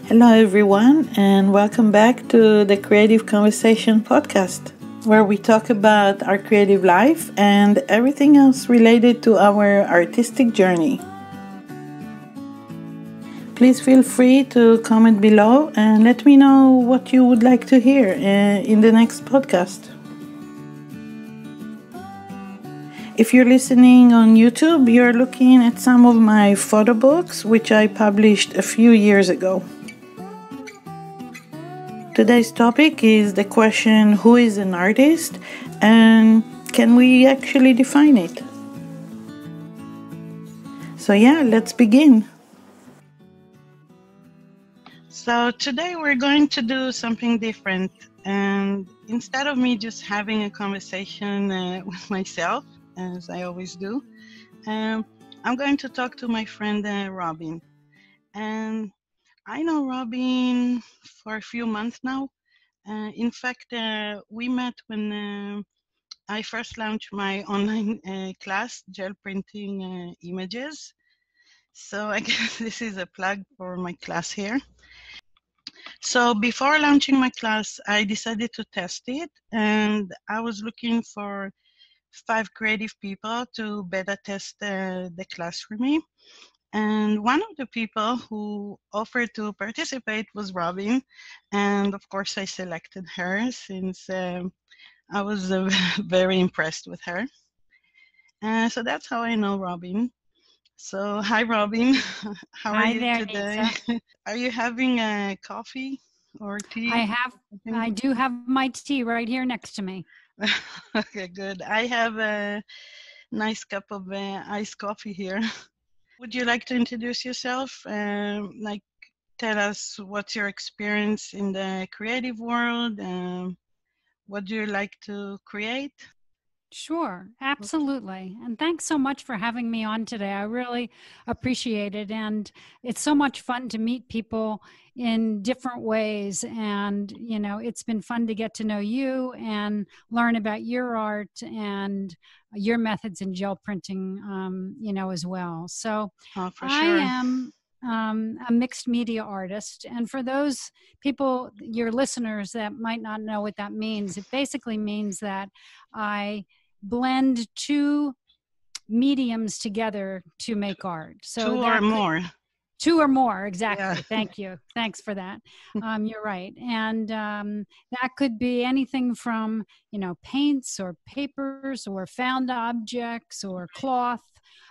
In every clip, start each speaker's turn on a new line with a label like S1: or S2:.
S1: Hello, everyone, and welcome back to the Creative Conversation podcast, where we talk about our creative life and everything else related to our artistic journey. Please feel free to comment below and let me know what you would like to hear in the next podcast. If you're listening on YouTube, you're looking at some of my photo books, which I published a few years ago. Today's topic is the question, who is an artist, and can we actually define it? So let's begin. So today we're going to do something different, and instead of me just having a conversation with myself, as I always do, I'm going to talk to my friend Robin. And I know Robin for a few months now. In fact, we met when I first launched my online class, gel printing images. So I guess this is a plug for my class here. So before launching my class, I decided to test it, and I was looking for 5 creative people to beta test the class for me. And one of the people who offered to participate was Robin. And of course, I selected her since I was very impressed with her. So that's how I know Robin. So, hi, Robin. How are you
S2: there,
S1: today?
S2: Nitsa.
S1: Are you having a coffee or tea?
S2: I do have my tea right here next to me.
S1: Okay, good. I have a nice cup of iced coffee here. Would you like to introduce yourself? Tell us what's your experience in the creative world. What do you like to create?
S2: Sure, absolutely. And thanks so much for having me on today. I really appreciate it. And it's so much fun to meet people in different ways. And, it's been fun to get to know you and learn about your art and your methods in gel printing, as well. So
S1: Oh, for
S2: I
S1: sure.
S2: am a mixed media artist. And for those people, your listeners that might not know what that means, it basically means that I blend two mediums together to make art. So
S1: Two or more.
S2: Two or more, exactly.
S1: Yeah.
S2: Thank you. Thanks for that. You're right. And that could be anything from, paints or papers or found objects or cloth.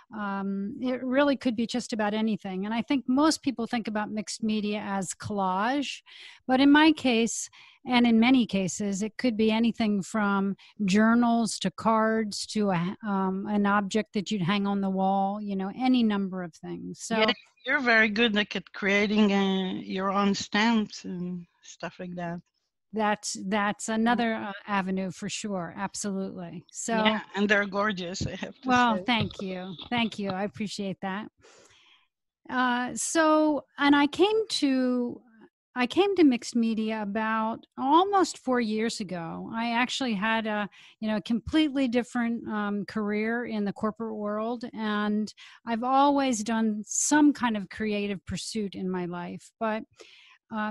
S2: It really could be just about anything. And I think most people think about mixed media as collage. But in my case, and in many cases, it could be anything from journals to cards to an object that you'd hang on the wall, any number of things. So
S1: Yeah, you're very good at creating your own stamps and stuff like that.
S2: that's another avenue for sure. Absolutely.
S1: Yeah,
S2: So,
S1: and they're gorgeous, I have to
S2: well,
S1: say.
S2: thank you. Thank you. I appreciate that. And I came to mixed media about almost 4 years ago. I actually had a completely different career in the corporate world, and I've always done some kind of creative pursuit in my life. But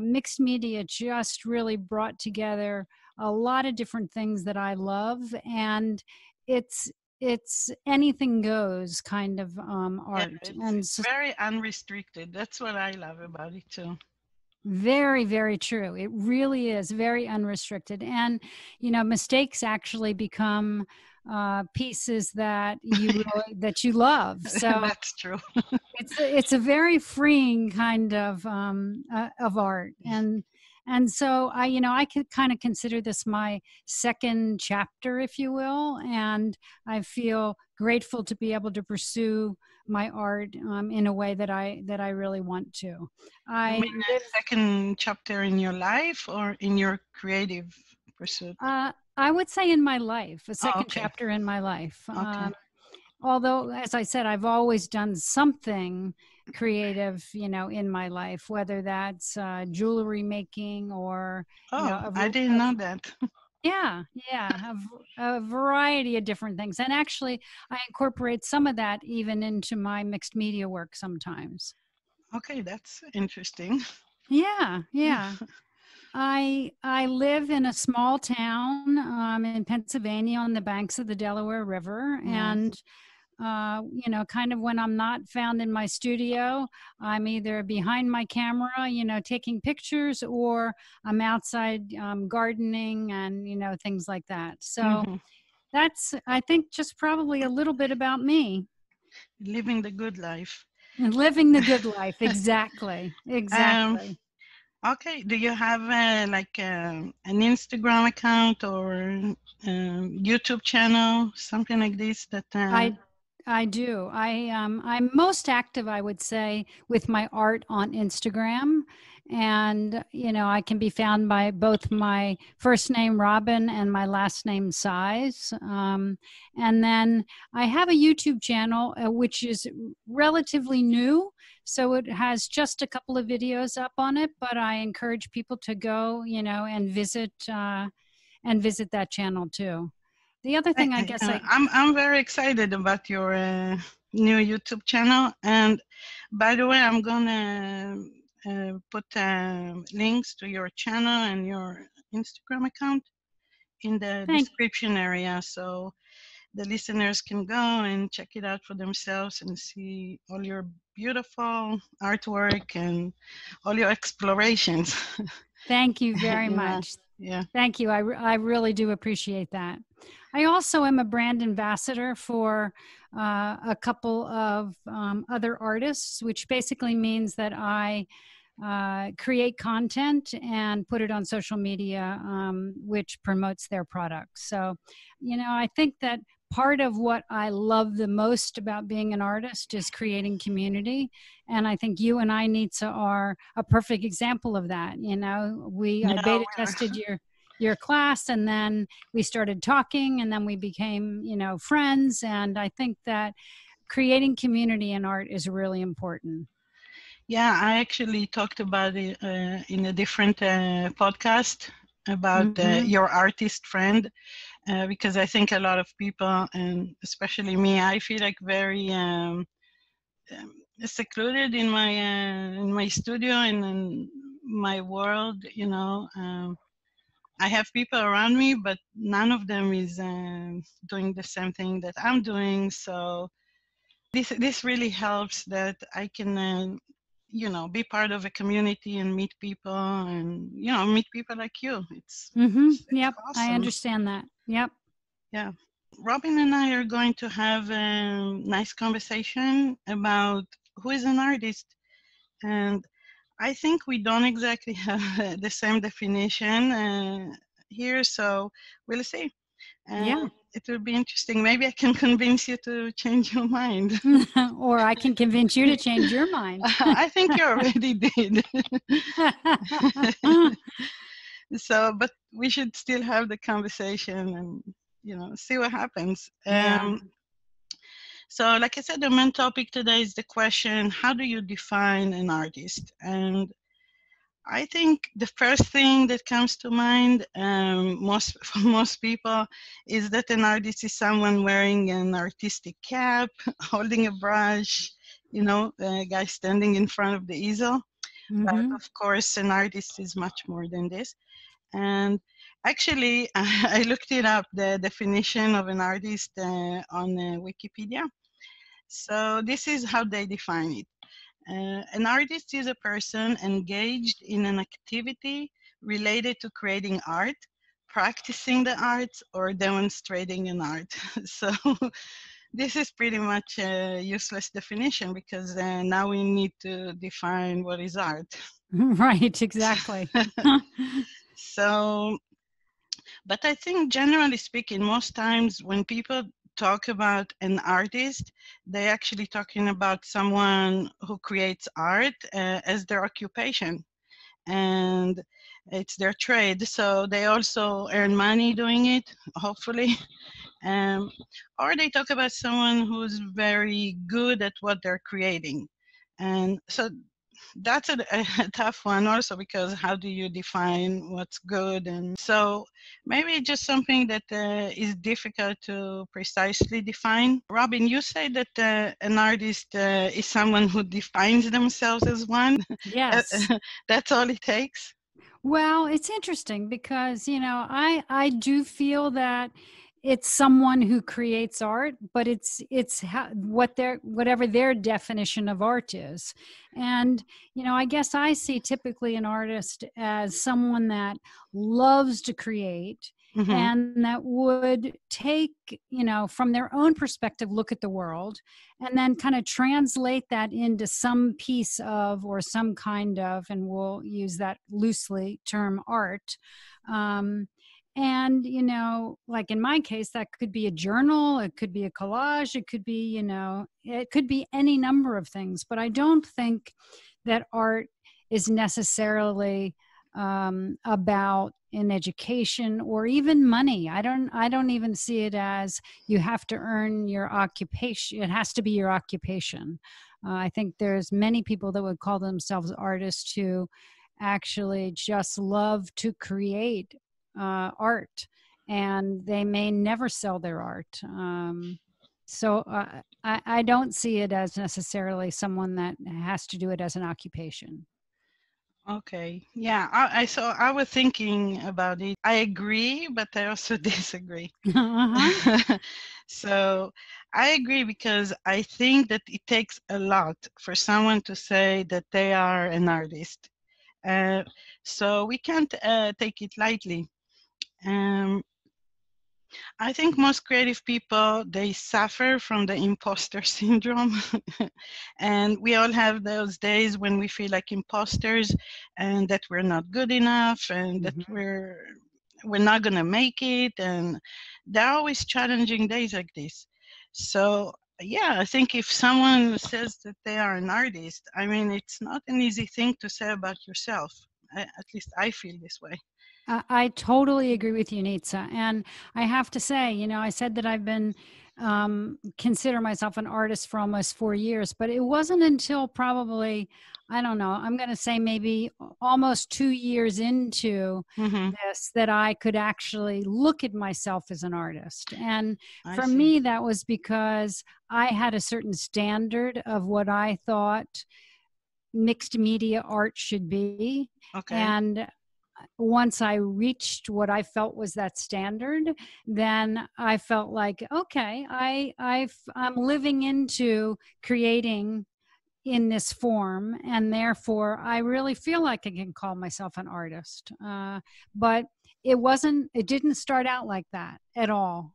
S2: mixed media just really brought together a lot of different things that I love, and it's it's anything goes kind of
S1: Yeah,
S2: art,
S1: it's
S2: and so
S1: very unrestricted. That's what I love about it too.
S2: very, very true. It really is very unrestricted. And, mistakes actually become pieces that you love. So
S1: That's true.
S2: it's a very freeing kind of art. And so I could kind of consider this my second chapter, if you will. And I feel grateful to be able to pursue my art in a way that I really want to.
S1: You
S2: I
S1: mean a second chapter in your life or in your creative pursuit?
S2: I would say in my life, a
S1: Oh,
S2: second
S1: okay.
S2: chapter in my life.
S1: Okay.
S2: Although, as I said, I've always done something creative, in my life, whether that's jewelry making or,
S1: Oh,
S2: a,
S1: I
S2: var-
S1: didn't know that.
S2: yeah, yeah, a variety of different things. And actually, I incorporate some of that even into my mixed media work sometimes.
S1: Okay, that's interesting.
S2: Yeah, yeah. I live in a small town in Pennsylvania on the banks of the Delaware River,
S1: Nice.
S2: and kind of when I'm not found in my studio, I'm either behind my camera, taking pictures, or I'm outside gardening and things like that. So
S1: Hmm.
S2: that's, I think, just probably a little bit about me.
S1: Living the good life.
S2: And living the good life. Exactly.
S1: um,
S2: Exactly.
S1: okay. Do you have like an Instagram account or YouTube channel, something like this? That
S2: I I do. I'm most active, I would say, with my art on Instagram, and I can be found by both my first name Robin and my last name Seiz. And then I have a YouTube channel which is relatively new, so it has just a couple of videos up on it. But I encourage people to go, and visit that channel too. The other thing I guess I
S1: I'm very excited about your new YouTube channel. And by the way, I'm gonna put links to your channel and your Instagram account in the
S2: thank
S1: description area, so the listeners can go and check it out for themselves and see all your beautiful artwork and all your explorations.
S2: Thank you very
S1: Yeah,
S2: much.
S1: yeah.
S2: Thank you. I really do appreciate that. I also am a brand ambassador for a couple of other artists, which basically means that I create content and put it on social media, which promotes their products. So, I think that part of what I love the most about being an artist is creating community. And I think you and I, Nitsa, are a perfect example of that. I
S1: Yeah,
S2: beta tested your class, and then we started talking, and then we became, friends. And I think that creating community in art is really important.
S1: yeah, I actually talked about it in a different podcast about
S2: Hmm.
S1: your artist friend, because I think a lot of people, and especially me, I feel like very secluded in my studio and in my world. I have people around me, but none of them is doing the same thing that I'm doing. So this really helps that I can be part of a community and meet people, and meet people like you. It's
S2: Yep. I
S1: awesome.
S2: understand that. Yep.
S1: Yeah. Robin and I are going to have a nice conversation about who is an artist. And I think we don't exactly have the same definition here, so we'll see.
S2: Yeah.
S1: It will be interesting. Maybe I can convince you to change your mind.
S2: Or I can convince you to change your mind.
S1: I think you already did. So, but we should still have the conversation and see what happens.
S2: Yeah.
S1: So, like I said, the main topic today is the question: how do you define an artist? And I think the first thing that comes to mind, for most people, is that an artist is someone wearing an artistic cap, holding a brush, a guy standing in front of the easel. But
S2: Hmm.
S1: of course, an artist is much more than this. And actually, I looked it up, the definition of an artist on Wikipedia. So this is how they define it. An artist is a person engaged in an activity related to creating art, practicing the arts, or demonstrating an art. So this is pretty much a useless definition because now we need to define what is art.
S2: Right. Exactly.
S1: So, but I think generally speaking, most times when people talk about an artist, they're actually talking about someone who creates art as their occupation, and it's their trade. So they also earn money doing it, hopefully. Um, or they talk about someone who's very good at what they're creating. And so that's a tough one also, because how do you define what's good? And so maybe just something that is difficult to precisely define. Robin, you say that an artist is someone who defines themselves as one.
S2: Yes.
S1: That's all it takes.
S2: Well, it's interesting because, I do feel that it's someone who creates art, but it's whatever their definition of art is. And, I guess I see typically an artist as someone that loves to create
S1: Mm-hmm.
S2: and that would take, from their own perspective, look at the world and then kind of translate that into some piece of or some kind of, and we'll use that loosely term, art. And, like in my case, that could be a journal, it could be a collage, it could be, it could be any number of things. But I don't think that art is necessarily about an education or even money. I don't even see it as you have to earn your occupation. It has to be your occupation. I think there's many people that would call themselves artists who actually just love to create art, and they may never sell their art. I don't see it as necessarily someone that has to do it as an occupation.
S1: Okay. Yeah. So I was thinking about it. I agree, but I also disagree.
S2: Uh-huh.
S1: So I agree because I think that it takes a lot for someone to say that they are an artist. Uh, so we can't take it lightly. Um, I think most creative people, they suffer from the imposter syndrome. And we all have those days when we feel like imposters and that we're not good enough and that
S2: Mhm.
S1: we're not going to make it, and there are always challenging days like this. So yeah, I think if someone says that they are an artist, I mean, it's not an easy thing to say about yourself. At least I feel this way.
S2: I totally agree with you, Nitsa. And I have to say, I said that I've been consider myself an artist for almost 4 years, but it wasn't until probably, I don't know, I'm going to say maybe almost 2 years into
S1: Hmm.
S2: this that I could actually look at myself as an artist. And
S1: I
S2: for
S1: see.
S2: me, that was because I had a certain standard of what I thought mixed media art should be.
S1: Okay.
S2: And once I reached what I felt was that standard, then I felt like, okay, I'm living into creating in this form, and therefore I really feel like I can call myself an artist. But it didn't start out like that at all.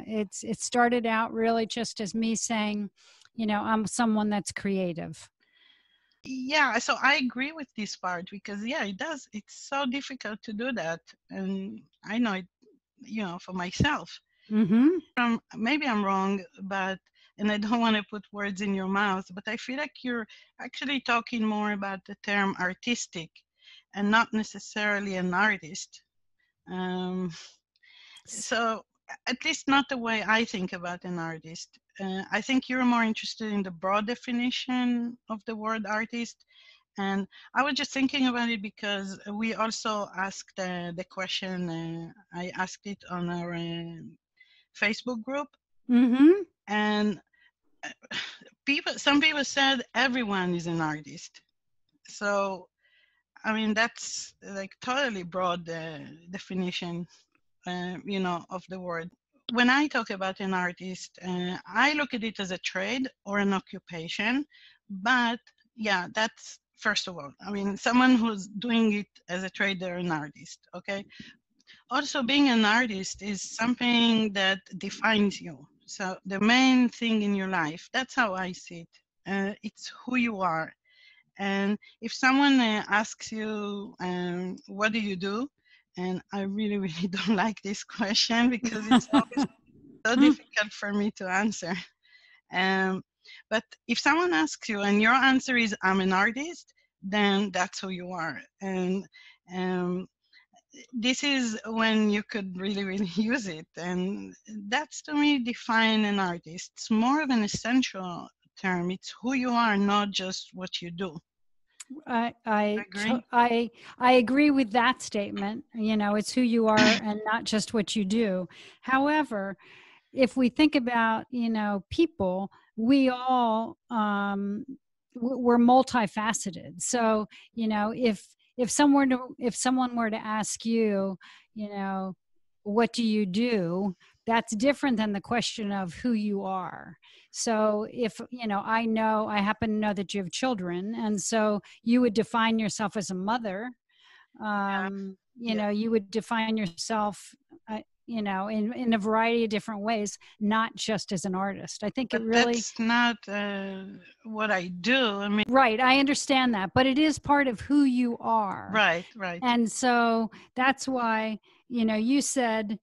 S2: It started out really just as me saying, I'm someone that's creative.
S1: Yeah, so I agree with this part because yeah, it does. It's so difficult to do that, and I know it, for myself.
S2: Mm-hmm.
S1: Maybe I'm wrong, but and I don't want to put words in your mouth, but I feel like you're actually talking more about the term artistic, and not necessarily an artist. Um, so at least not the way I think about an artist. I think you're more interested in the broad definition of the word artist. And I was just thinking about it because we also asked the question, I asked it on our Facebook group.
S2: Mm-hmm.
S1: And some people said everyone is an artist. So, I mean, that's like totally broad definition, of the word. When I talk about an artist, I look at it as a trade or an occupation. But yeah, that's first of all. I mean, someone who's doing it as a trade or an artist. Okay. Also, being an artist is something that defines you. So the main thing in your life. That's how I see it. It's who you are. And if someone asks you, what do you do? And I really, really don't like this question because it's always so difficult for me to answer. Um, but if someone asks you and your answer is, I'm an artist, then that's who you are. And um, this is when you could really, really use it. And that's to me define an artist. It's more of an essential term. It's who you are, not just what you do.
S2: I I
S1: Agree?
S2: I agree with that statement. You know, it's who you are and not just what you do. However, if we think about, you know, people, we all we're multifaceted. So, you know, if someone were to ask you, you know, what do you do, that's different than the question of who you are. So if, you know, I happen to know that you have children, and so you would define yourself as a mother.
S1: Yeah.
S2: You
S1: Yeah.
S2: know, you would define yourself, you know, in a variety of different ways, not just as an artist. I think it
S1: But
S2: really,
S1: that's not what I do. I mean,
S2: right. I understand that, but it is part of who you are.
S1: right, right.
S2: And so that's why, you know, you said,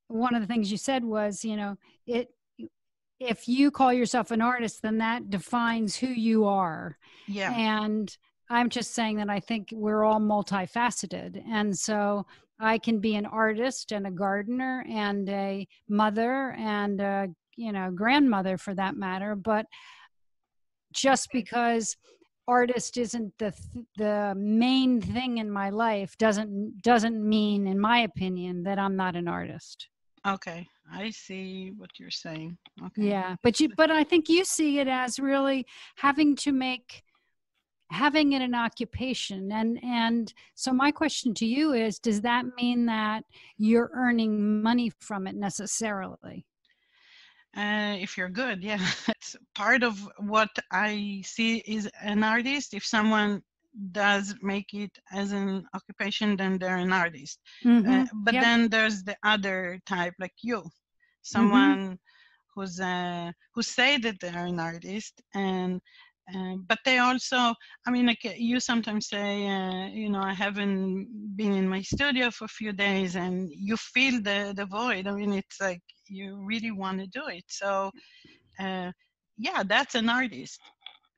S2: one of the things you said was, you know, it, if you call yourself an artist, then that defines who you are.
S1: Yeah.
S2: And I'm just saying that I think we're all multifaceted. And so I can be an artist and a gardener and a mother and a, you know, grandmother for that matter. But just
S1: Okay.
S2: because artist isn't the main thing in my life doesn't mean, in my opinion, that I'm not an artist.
S1: Okay. I see what you're saying. Okay.
S2: Yeah, but I think you see it as really having to make, having it an occupation. And so my question to you is, does that mean that you're earning money from it necessarily?
S1: If you're good, yeah. It's part of what I see is an artist. If someone does make it as an occupation, then they're an artist.
S2: Mhm.
S1: But
S2: Yep.
S1: then there's the other type, like you,
S2: Mhm.
S1: someone who say that they're an artist, and but they also, I mean, like you sometimes say, you know, I haven't been in my studio for a few days, and you feel the void. I mean, it's like you really want to do it. So, uh, yeah, that's an artist.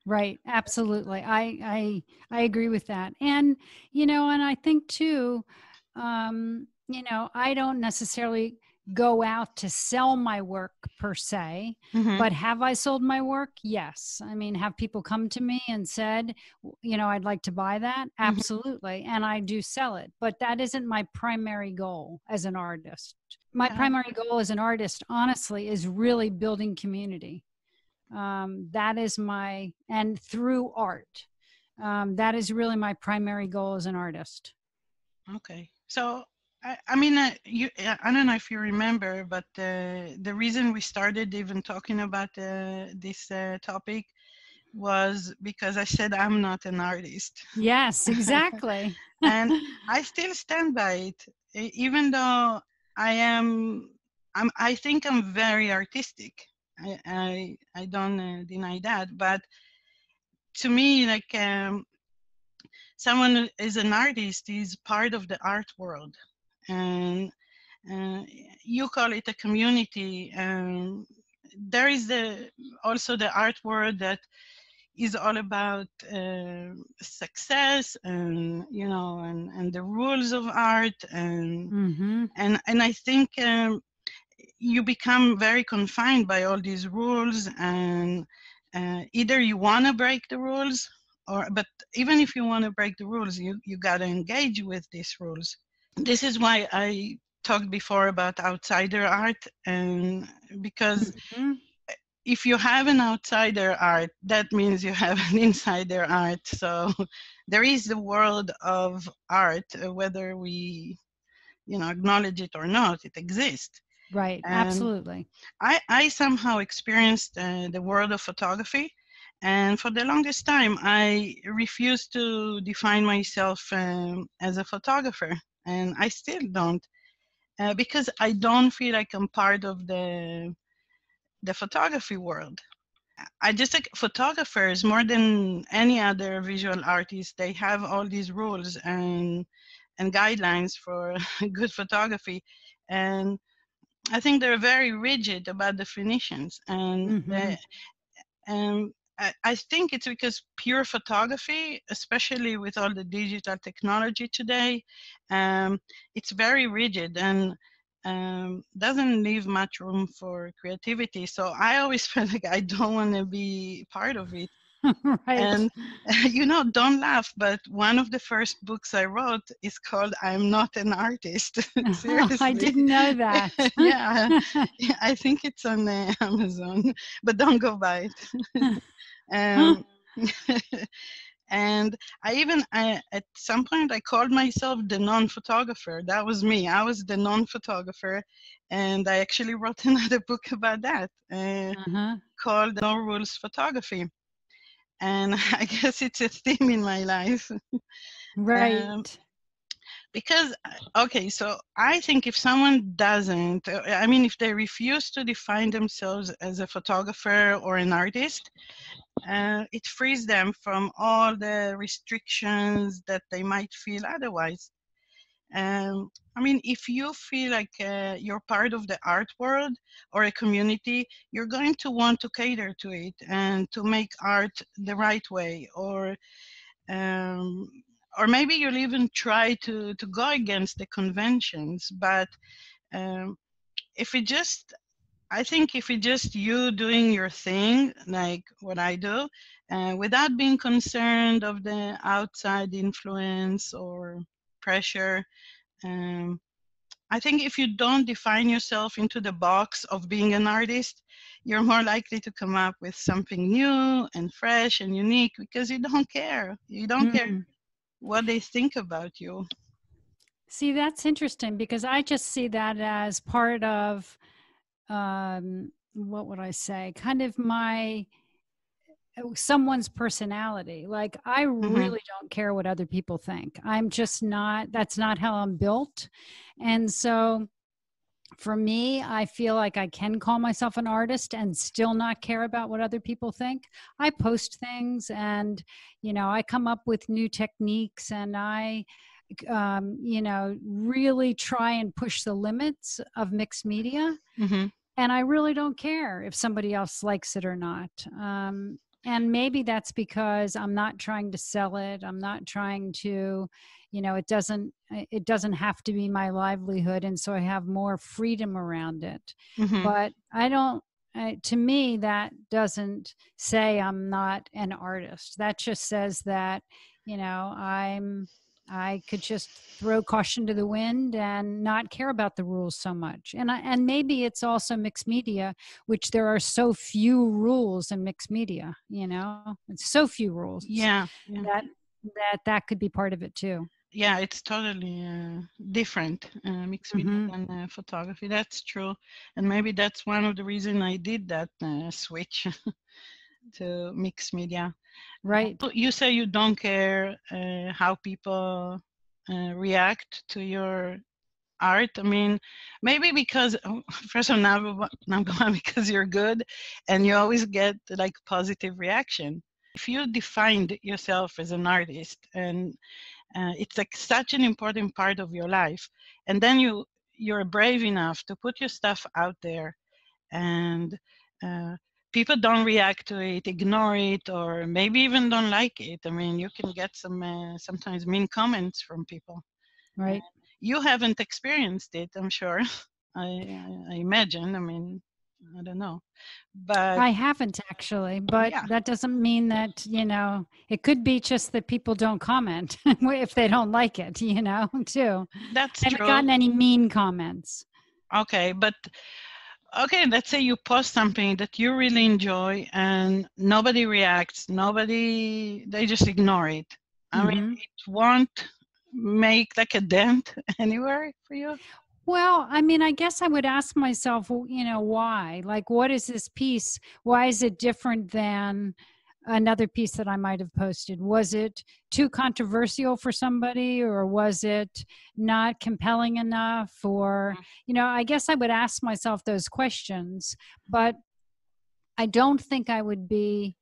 S2: Right, absolutely. I agree with that. And you know, and I think too, you know, I don't necessarily go out to sell my work per se,
S1: Hmm.
S2: but have I sold my work? Yes. I mean, have people come to me and said, you know, I'd like to buy that?
S1: Hmm.
S2: Absolutely. And I do sell it, but that isn't my primary goal as an artist. My
S1: Yeah.
S2: primary goal as an artist, honestly, is really building community. That is my, and through art, that is really my primary goal as an artist.
S1: Okay. So, I mean, I don't know if you remember, but the reason we started even talking about this topic was because I said I'm not an artist.
S2: Yes, exactly.
S1: And I still stand by it, even though I am. I think I'm very artistic. I don't deny that. But to me, like someone who is an artist is part of the art world, and uh, you call it a community. There is also the art world that is all about success, and you know, and the rules of art,
S2: Mm-hmm.
S1: and I think you become very confined by all these rules, and either you want to break the rules, or but even if you want to break the rules, you got to engage with these rules. This is why I talked before about outsider art, and because
S2: Mm-hmm.
S1: if you have an outsider art, that means you have an insider art. So there is the world of art, whether we, you know, acknowledge it or not, it exists.
S2: Right,
S1: And
S2: absolutely.
S1: I somehow experienced the world of photography. And for the longest time, I refused to define myself as a photographer. And I still don't, because I don't feel like I'm part of the photography world. I just think photographers, more than any other visual artist, they have all these rules and guidelines for good photography, and I think they're very rigid about definitions.
S2: Mm-hmm.
S1: And I think it's because pure photography, especially with all the digital technology today, um, it's very rigid and doesn't leave much room for creativity. So I always felt like I don't want to be part of it.
S2: Right.
S1: And, don't laugh, but one of the first books I wrote is called I'm Not an Artist.
S2: I
S1: Seriously.
S2: didn't know that.
S1: Yeah, I think it's on Amazon, but don't go buy it. um, and at some point, I called myself the non-photographer. That was me. I was the non-photographer. And I actually wrote another book about that called No Rules Photography. And I guess it's a theme in my life.
S2: Right.
S1: Because, okay, so I think if someone doesn't, if they refuse to define themselves as a photographer or an artist, it frees them from all the restrictions that they might feel otherwise. If you feel like you're part of the art world or a community, you're going to want to cater to it and to make art the right way, um, or maybe you'll even try to go against the conventions. But um, if it just, I think if it's just you doing your thing, like what I do, without being concerned of the outside influence or pressure, um, I think if you don't define yourself into the box of being an artist, you're more likely to come up with something new and fresh and unique because you don't care. You don't care what they think about you.
S2: See, that's interesting because I just see that as part of, what would I say, kind of someone's personality. Like, I really don't care what other people think. I'm just not, that's not how I'm built. And so for me, I feel like I can call myself an artist and still not care about what other people think. I post things and, I come up with new techniques, and I, really try and push the limits of mixed media. And I really don't care if somebody else likes it or not. And maybe that's because I'm not trying to sell it. I'm not trying to, it doesn't have to be my livelihood. And so I have more freedom around it. But I don't, to me, that doesn't say I'm not an artist. That just says that, I could just throw caution to the wind and not care about the rules so much. And maybe it's also mixed media, which there are so few rules in mixed media, it's so few rules.
S1: Yeah.
S2: That could be part of it too.
S1: Yeah, it's totally different, mixed media than photography. That's true. And maybe that's one of the reasons I did that switch to mixed media.
S2: Right.
S1: You say you don't care how people react to your art. Maybe because, first of all, number one, because you're good and you always get like positive reaction. If you defined yourself as an artist, and it's like such an important part of your life, and then you're brave enough to put your stuff out there, and people don't react to it, ignore it, or maybe even don't like it. You can get some sometimes mean comments from people.
S2: Right.
S1: You haven't experienced it, I'm sure. I imagine. I don't know, but
S2: I haven't actually, but
S1: yeah,
S2: that doesn't mean that, it could be just that people don't comment if they don't like it, too.
S1: that's
S2: I
S1: true.
S2: haven't gotten any mean comments.
S1: Okay, but okay, let's say you post something that you really enjoy and nobody reacts, they just ignore it. It won't make like a dent anywhere for you?
S2: Well, I guess I would ask myself, why? Like, what is this piece? Why is it different than another piece that I might have posted? Was it too controversial for somebody, or was it not compelling enough? Or, I guess I would ask myself those questions, but I don't think I would be,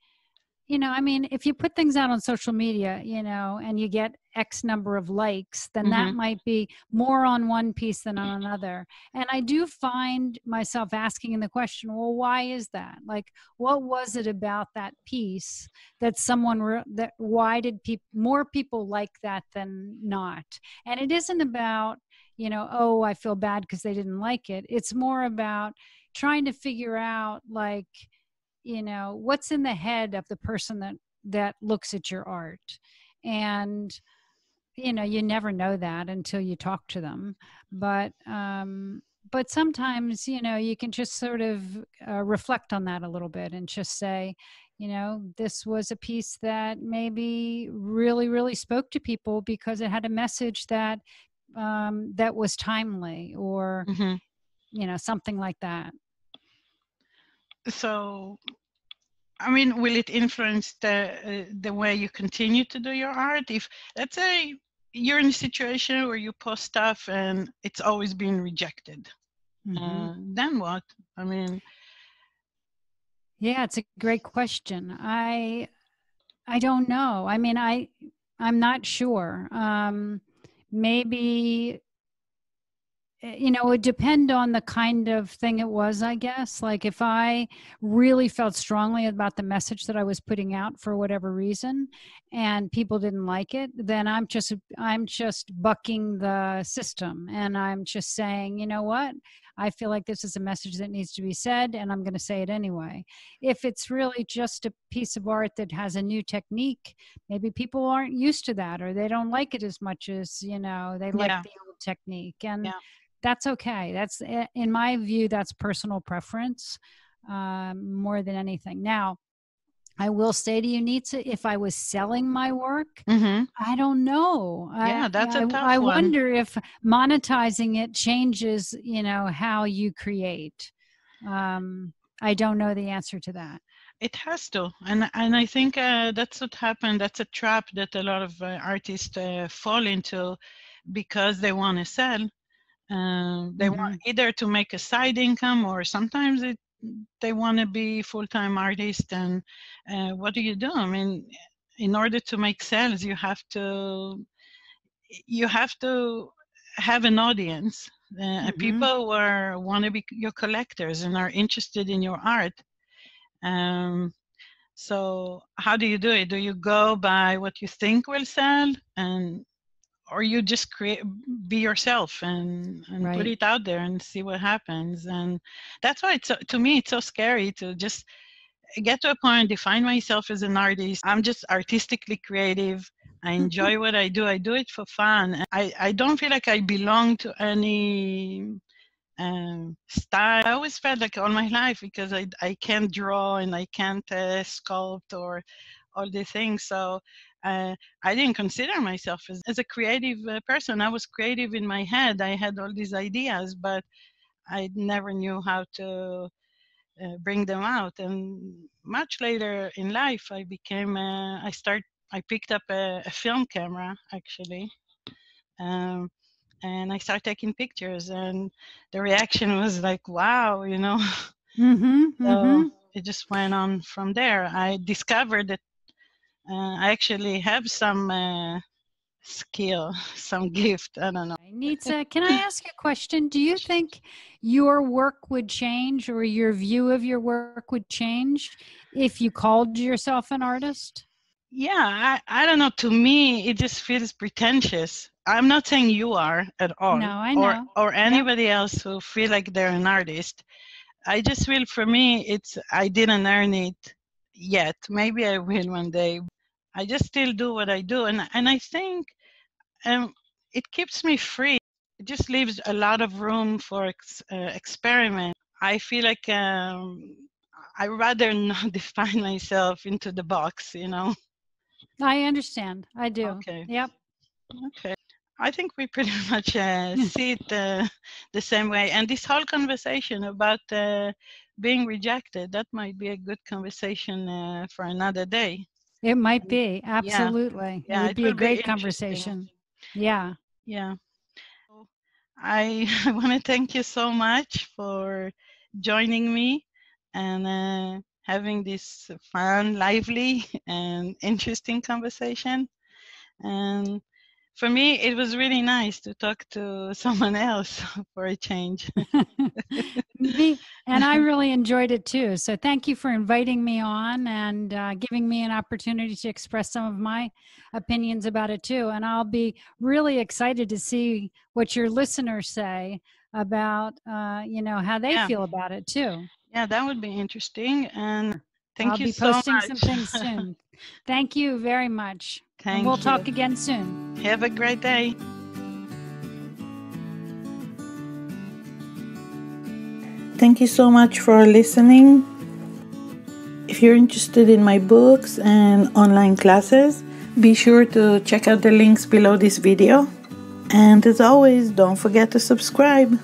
S2: if you put things out on social media, and you get X number of likes, then that might be more on one piece than on another. And I do find myself asking the question, well, why is that? Like, what was it about that piece that why did more people like that than not? And it isn't about, oh, I feel bad because they didn't like it. It's more about trying to figure out, like, what's in the head of the person that that looks at your art. And you never know that until you talk to them. But sometimes, you can just sort of reflect on that a little bit and just say, this was a piece that maybe really, really spoke to people because it had a message that that was timely, or something like that.
S1: So, I mean, will it influence the way you continue to do your art? If, let's say, you're in a situation where you post stuff and it's always been rejected, then what? I mean,
S2: yeah, it's a great question. I don't know. I mean, I'm not sure. Maybe it would depend on the kind of thing it was, I guess. Like if I really felt strongly about the message that I was putting out for whatever reason and people didn't like it, then I'm just bucking the system, and I'm just saying, you know what? I feel like this is a message that needs to be said, and I'm going to say it anyway. If it's really just a piece of art that has a new technique, maybe people aren't used to that, or they don't like it as much as, they like the old technique. And that's okay. That's, in my view, that's personal preference more than anything. Now, I will say to you, Nitsa, if I was selling my work, I don't know.
S1: Yeah, that's a tough
S2: I
S1: one.
S2: wonder if monetizing it changes, how you create. I don't know the answer to that.
S1: It has to, and I think that's what happened. That's a trap that a lot of artists fall into, because they want to sell. They want either to make a side income, or sometimes they want to be full-time artist. And what do? I mean, in order to make sales, you have to have an audience. People want to be your collectors and are interested in your art. So how do you do it? Do you go by what you think will sell, or you just be yourself and
S2: Right.
S1: put it out there and see what happens? And that's why to me it's so scary to just get to a point, define myself as an artist. I'm just artistically creative. I enjoy what I do. I do it for fun. I don't feel like I belong to any style. I always felt like all my life, because I can't draw and I can't sculpt or all these things. So I didn't consider myself as a creative person. I was creative in my head. I had all these ideas, but I never knew how to bring them out. And much later in life, I picked up a film camera, actually. And I started taking pictures, and the reaction was like, wow, So it just went on from there. I discovered that I actually have some skill, some gift. I don't know.
S2: Nitsa, can I ask you a question? Do you think your work would change, or your view of your work would change, if you called yourself an artist?
S1: Yeah, I don't know. To me, it just feels pretentious. I'm not saying you are at all,
S2: No, I know.
S1: or anybody else who feel like they're an artist. I just feel, for me, I didn't earn it yet. Maybe I will one day. I just still do what I do, and I think it keeps me free. It just leaves a lot of room for experiment. I feel like I rather not define myself into the box.
S2: I understand. I do.
S1: Okay.
S2: Yep.
S1: Okay. I think we pretty much see it the same way. And this whole conversation about being rejected, that might be a good conversation for another day.
S2: It might be. Absolutely.
S1: Yeah,
S2: It would
S1: it
S2: be a
S1: will be
S2: great
S1: interesting.
S2: conversation. Yeah.
S1: Yeah. I want to thank you so much for joining me and having this fun, lively, and interesting conversation. And for me, it was really nice to talk to someone else for a change.
S2: And I really enjoyed it too. So thank you for inviting me on and giving me an opportunity to express some of my opinions about it too. And I'll be really excited to see what your listeners say about, how they feel about it too.
S1: Yeah, that would be interesting. And Thank
S2: I'll
S1: you
S2: be
S1: so
S2: posting
S1: much.
S2: some things soon. Thank you very much. And we'll talk again soon.
S1: Have a great day.
S3: Thank you so much for listening. If you're interested in my books and online classes, be sure to check out the links below this video. And as always, don't forget to subscribe.